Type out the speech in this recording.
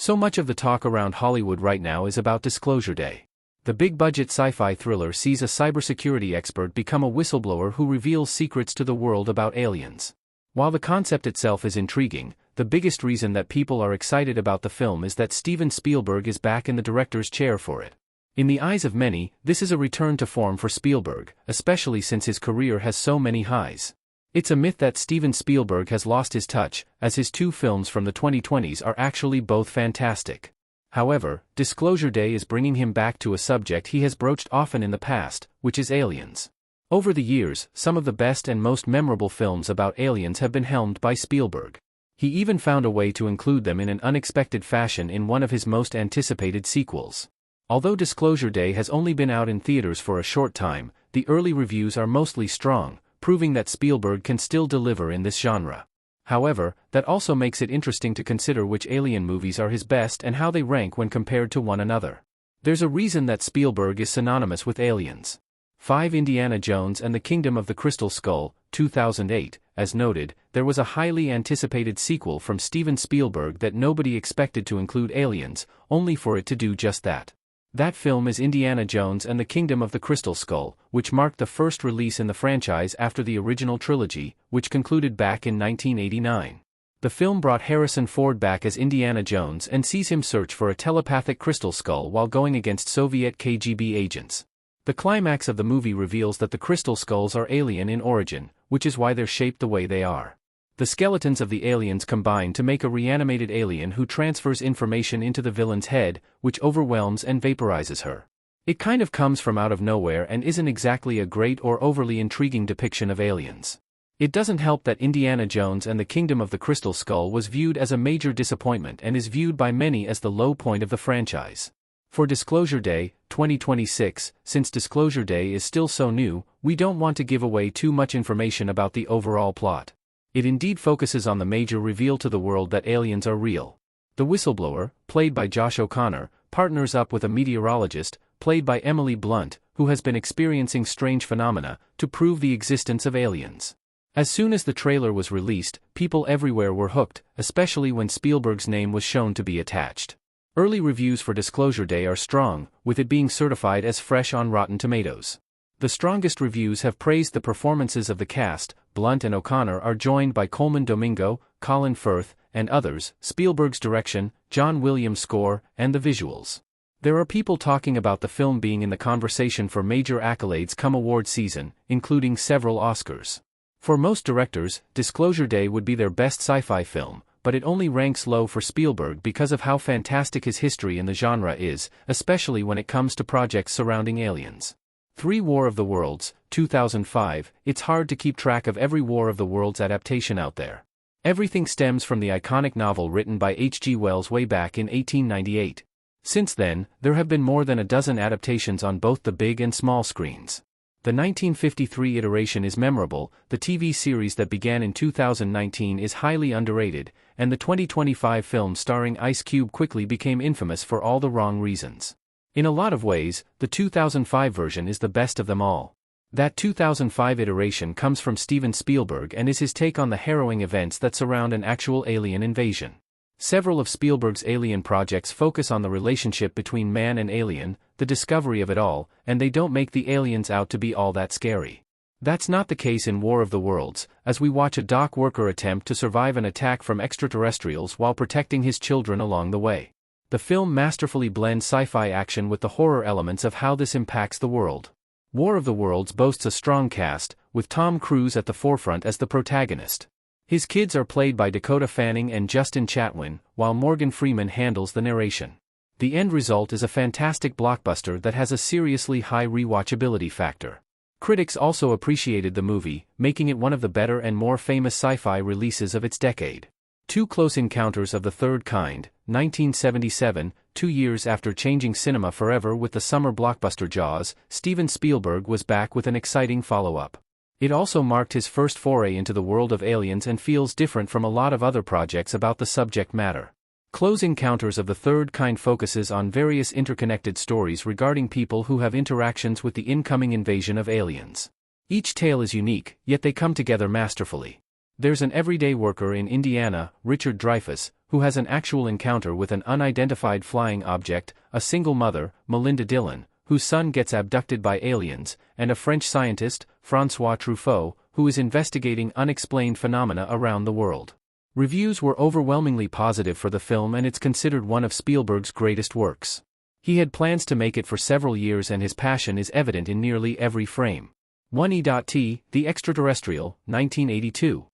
So much of the talk around Hollywood right now is about Disclosure Day. The big-budget sci-fi thriller sees a cybersecurity expert become a whistleblower who reveals secrets to the world about aliens. While the concept itself is intriguing, the biggest reason that people are excited about the film is that Steven Spielberg is back in the director's chair for it. In the eyes of many, this is a return to form for Spielberg, especially since his career has so many highs. It's a myth that Steven Spielberg has lost his touch, as his two films from the 2020s are actually both fantastic. However, Disclosure Day is bringing him back to a subject he has broached often in the past, which is aliens. Over the years, some of the best and most memorable films about aliens have been helmed by Spielberg. He even found a way to include them in an unexpected fashion in one of his most anticipated sequels. Although Disclosure Day has only been out in theaters for a short time, the early reviews are mostly strong, proving that Spielberg can still deliver in this genre. However, that also makes it interesting to consider which alien movies are his best and how they rank when compared to one another. There's a reason that Spielberg is synonymous with aliens. 5. Indiana Jones and the Kingdom of the Crystal Skull, 2008. As noted, there was a highly anticipated sequel from Steven Spielberg that nobody expected to include aliens, only for it to do just that. That film is Indiana Jones and the Kingdom of the Crystal Skull, which marked the first release in the franchise after the original trilogy, which concluded back in 1989. The film brought Harrison Ford back as Indiana Jones and sees him search for a telepathic crystal skull while going against Soviet KGB agents. The climax of the movie reveals that the crystal skulls are alien in origin, which is why they're shaped the way they are. The skeletons of the aliens combine to make a reanimated alien who transfers information into the villain's head, which overwhelms and vaporizes her. It kind of comes from out of nowhere and isn't exactly a great or overly intriguing depiction of aliens. It doesn't help that Indiana Jones and the Kingdom of the Crystal Skull was viewed as a major disappointment and is viewed by many as the low point of the franchise. For Disclosure Day, 2026, since Disclosure Day is still so new, we don't want to give away too much information about the overall plot. It indeed focuses on the major reveal to the world that aliens are real. The whistleblower, played by Josh O'Connor, partners up with a meteorologist, played by Emily Blunt, who has been experiencing strange phenomena, to prove the existence of aliens. As soon as the trailer was released, people everywhere were hooked, especially when Spielberg's name was shown to be attached. Early reviews for Disclosure Day are strong, with it being certified as fresh on Rotten Tomatoes. The strongest reviews have praised the performances of the cast. Blunt and O'Connor are joined by Coleman Domingo, Colin Firth, and others, Spielberg's direction, John Williams' score, and the visuals. There are people talking about the film being in the conversation for major accolades come award season, including several Oscars. For most directors, Disclosure Day would be their best sci-fi film, but it only ranks low for Spielberg because of how fantastic his history in the genre is, especially when it comes to projects surrounding aliens. 3. War of the Worlds, 2005. It's hard to keep track of every War of the Worlds adaptation out there. Everything stems from the iconic novel written by H.G. Wells way back in 1898. Since then, there have been more than a dozen adaptations on both the big and small screens. The 1953 iteration is memorable, the TV series that began in 2019 is highly underrated, and the 2025 film starring Ice Cube quickly became infamous for all the wrong reasons. In a lot of ways, the 2005 version is the best of them all. That 2005 iteration comes from Steven Spielberg and is his take on the harrowing events that surround an actual alien invasion. Several of Spielberg's alien projects focus on the relationship between man and alien, the discovery of it all, and they don't make the aliens out to be all that scary. That's not the case in War of the Worlds, as we watch a dock worker attempt to survive an attack from extraterrestrials while protecting his children along the way. The film masterfully blends sci-fi action with the horror elements of how this impacts the world. War of the Worlds boasts a strong cast, with Tom Cruise at the forefront as the protagonist. His kids are played by Dakota Fanning and Justin Chatwin, while Morgan Freeman handles the narration. The end result is a fantastic blockbuster that has a seriously high rewatchability factor. Critics also appreciated the movie, making it one of the better and more famous sci-fi releases of its decade. 2. Close Encounters of the Third Kind, 1977, 2 years after changing cinema forever with the summer blockbuster Jaws, Steven Spielberg was back with an exciting follow-up. It also marked his first foray into the world of aliens and feels different from a lot of other projects about the subject matter. Close Encounters of the Third Kind focuses on various interconnected stories regarding people who have interactions with the incoming invasion of aliens. Each tale is unique, yet they come together masterfully. There's an everyday worker in Indiana, Richard Dreyfuss, who has an actual encounter with an unidentified flying object, a single mother, Melinda Dillon, whose son gets abducted by aliens, and a French scientist, François Truffaut, who is investigating unexplained phenomena around the world. Reviews were overwhelmingly positive for the film, and it's considered one of Spielberg's greatest works. He had plans to make it for several years, and his passion is evident in nearly every frame. 1E.T. The Extraterrestrial, 1982.